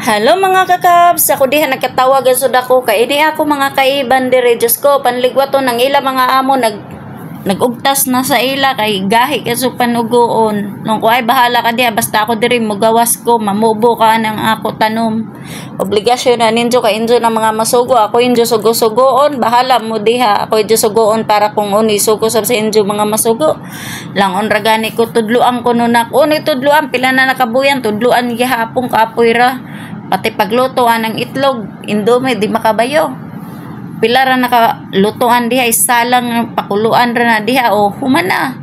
Hello mga kakabs, ako diha nagkatawag sud ako kay ini ako mga kaiban dire. Diyos ko, panligwato ng ila mga amo nagugtas na sa ila kay gahi kaso panugoon. Nung ko ay bahala ka diha basta ako diri mugawas ko, mamubo ka ng ako tanom. Obligasyon na ninyo kay injo ng mga masugo. Ako injo sugo-sugoon, bahala mo diha. Ako injo sugoon para kung uni sugo sa injo mga masugo. Langon ragani ko tudluan ko nunak. Uni tudluan pila na nakabuyan tudluan gihapon kaapoy ra. Pati paglutoan ng itlog, indomie di makabayo. Pila ra nakalutoan diha isa lang pakuluan ra na diha o humana.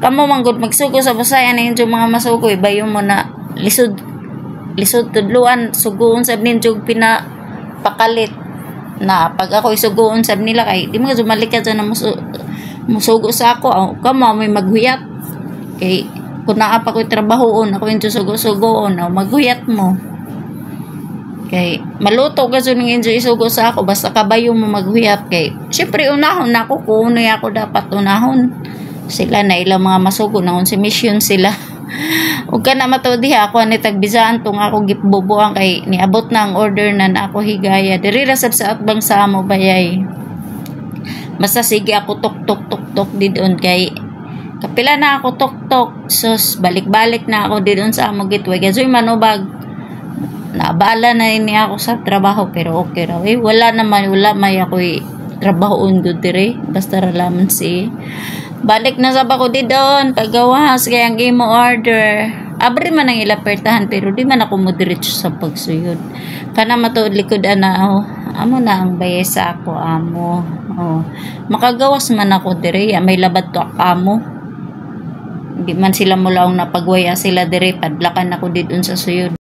Kamo manggod magsugo sa basayan ninyo mga masugo ibayo mo na lisod tudluan sugoon sab ninyo pinapakalit na pag ako isugoon sab nila kay di mo sumalikat sa musugo sa ako kamo may maghuyat kay kun naa pa ko'y trabahoon ako yung sugo-sugoon maghuyat mo. Kay maluto ka so nang enjoy isugo sa ako basta kabayo mo maghuyat kay syempre unahon ako kuno ako dapat unahon sila na ilang mga masugo na si mission sila ug kana mato diha ako ani tagbisaan tong ako gitbubuan kay niabot na ang order na ako higaya diri ra sa atbang sa amo bayay basta sige ako tok di doon kay kapila na ako tok sus balik-balik na ako di doon sa amo gitway kasoy manubag naabala na ini ako sa trabaho pero okay raw wala may ako trabahoon good dire basta ra lamang si balik na sab ako di doon paggawas kay ang imo order abri man ang ilapertahan pero di man ako moderate sa pagsuyod kana matuod likod ana amo na ang bayay sa ako amo makagawas man ako dire may labad to amo di man sila mulaong napagwaya sila dire padlakan ako di doon sa suyod.